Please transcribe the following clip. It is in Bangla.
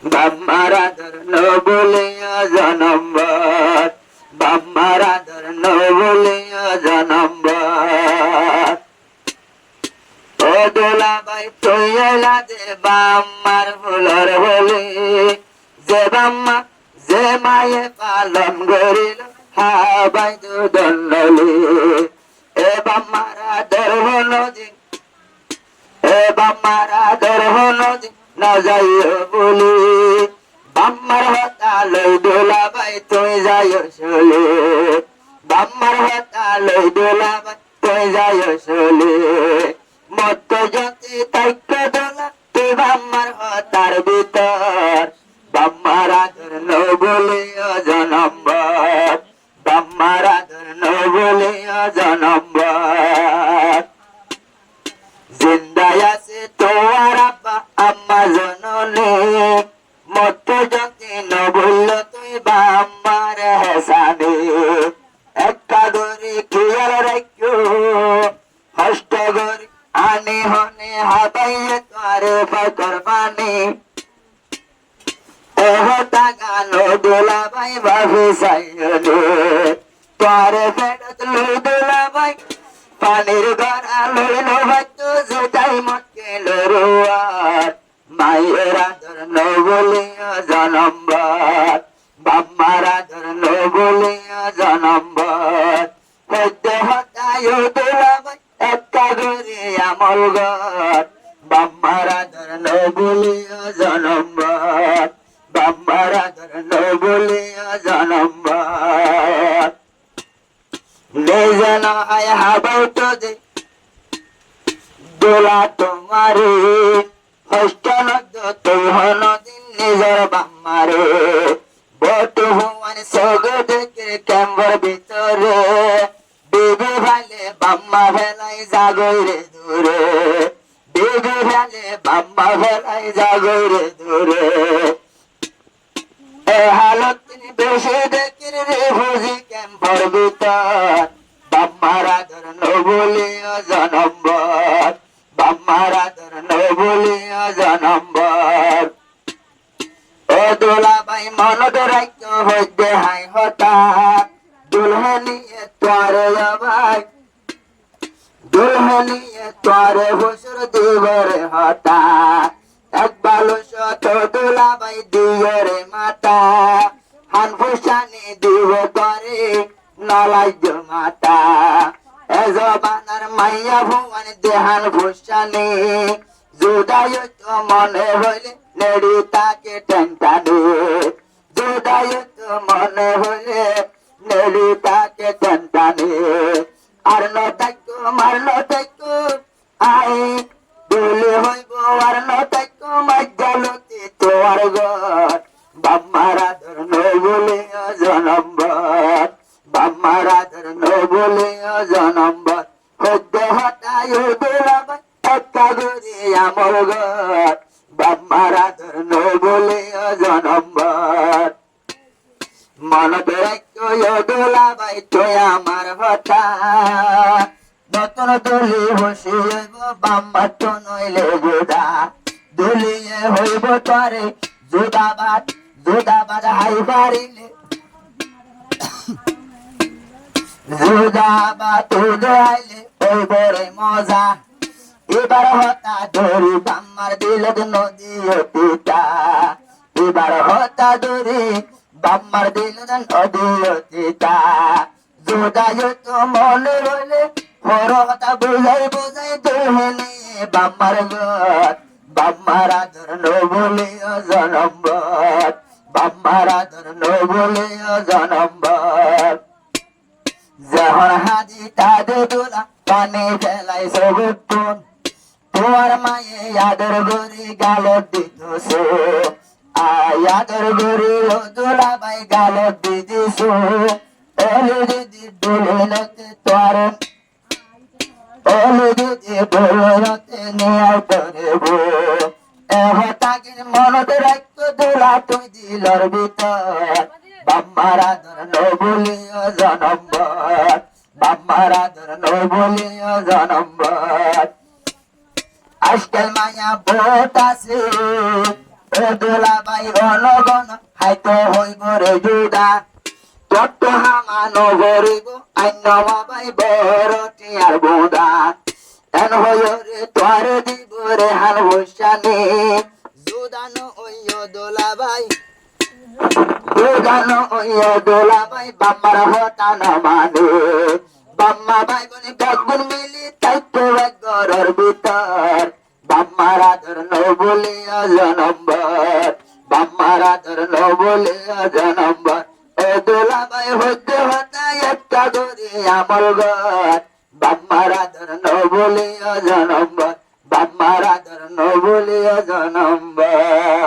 বাম্মার আদর বলিয়া জনম্বর বাম্মার আদর বলিয়া জনম্বর ও দোলাবাই তুই এলা যে বাম্মার ফুলর বলি যে বাম্মা যে মায়ে পালন করিল হাবাই দুদণ্ডলি এ বাম্মার আদর নদী এ বাম্মার আদর নদী না যাইও বলি বাম্মার হতা লই দোলাবাই তুই যাইও চলে বাম্মার হতা লই দোলাবাই তুই যাইও চলে মত যদি তাইক দোলা তুই বাম্মার হতার ভিতর বাম্মার আদর বলিয়া জনম্বর বাম্মার আদর বলিয়া জনম্বর জিন্দায় আছে তোর আব্বা আম্মা জননী মত যদি নবল তুই বাম্মার হেসানে একটা গরি খেয়াল রাখো হষ্ট গরি আনে হনে হাবাইয়ে তোরে ফকর পানি এহতা গানো দোলাবাই বাবু সাইনে তোরে ফেরত লই দোলাবাই পানির গড়া লইল হয়তো যেটাই মতকে লড়ুয়ার মায়ের আদর বলিয়া জনম্বর বাম্মার আদর বলিয়া জনম্বর হইতে হতায় দোলাবাই একটা ঘরে আমল ঘর বাম্মার আদর বলিয়া জনম্বর বাম্মার আদর বলিয়া জনম্বর যেন আয় হাবাইতো যে দোলা তোমারে হষ্ট নদ তুই হনদিন নিজর বাম্মারে বটু হুয়ান সগো দেখে ক্যাম্বর ভিতরে বিবি ভালে বাম্মা ভেলাই জাগই রে দূরে বিবি ভালে বাম্মা ভেলাই জাগই রে দূরে এ হালত তিনি বেশি দেখি রে বুঝি ক্যাম্পর ভিতর বাম্মার আদর বলিয়া জনম্বর বাম্মার আদর বলিয়া জনম্বর ও দোলাবাই মনত রাখত হইতে হাই হঠাৎ দুলহনিয়ে তোরে ভাই দুলহনিয়ে তোরে বসুর দিবরে হঠাৎ এক বালু শত দোলাবাই দিয়রে মাতা হান ফুসানি দিব করে নলাইজ মাতা এ জবানার মাইয়া ভুয়ান দেহান ফুসানি জুদায় তো মনে হইলে নেড়ি তাকে টেনটানি জুদায় তো মনে হইলে নেড়ি তাকে টেনটানি আর নতাইকো মার নতাইকো আই দুলে হইব আর নতাইকো মাজ্জালতি তোর ঘর বাম্মার আদর বলিয়া জনম্বর বাম্মার আদর বলিয়া জনম্বর হইতে হতায় দোলাবাই একটা ঘরে আমল ঘর বাম্মার আদর বলিয়া জনম্বর মনত রাখো দোলাবাই তুই আমার হঠাৎ নতুন দলি বসে হইব বাম্মার তো নইলে গোদা দলিয়ে হইব তরে জুদাবাদ হাই পারিলে জুদাবাদ আইলে হইব রে মজা এবার হতা ধরি বাম্মার দিলত নদী অতীতা এবার হতা ধরি বাম্মার দিলত নদী অতীতা জুদায় তো মনে রইলে হর হতা বুঝাই বুঝাই দুলহেনি বাম্মার ঘর বাম্মার আদর বলিয়া জনম্বর বাম্মার আদর বলিয়া জনম্বর যখন হাজি তাদের দোলা পানি ফেলাই সবুন তোমার মায়ে আদর গরি গাল দিত সো আদর গরি ও দোলাবাই গাল দিদিস ওলে দিদি দোলতে তোর ওলে দিদি দোলতে নিয়ে করবো হতাকে মনত রাখতো দোলা তুই দিলর ভিতর বাম্মার আদর বলিয়া জনম্বর বাম্মার আদর বলিয়া জনম্বর আজকাল মায়া ভোট আছে ও দোলাবাই ঘন ঘন হাইতে হইব রে জুদা যত হামানো ভরিব আইন বাবাই বরটি আর বোদা এন হইরে তোর দিব রে হাল বসানে জুদানো ওইয় দোলাবাই জুদানো ওইয় দোলাবাই বাম্মার হতা না মানে বাম্মা ভাই বোন কাকুন মিলি তাইতো এক ঘরের ভিতর বাম্মার আদর ন বলিয়া জনম্বর বাম্মার আদর ন বলিয়া জনম্বর ও দোলাবাই হইতে হতা একটা করে আমল ঘর বাম্মার আদর ন বলিয়া জনম্বর বাম্মার আদর ন বলিয়া জনম্বর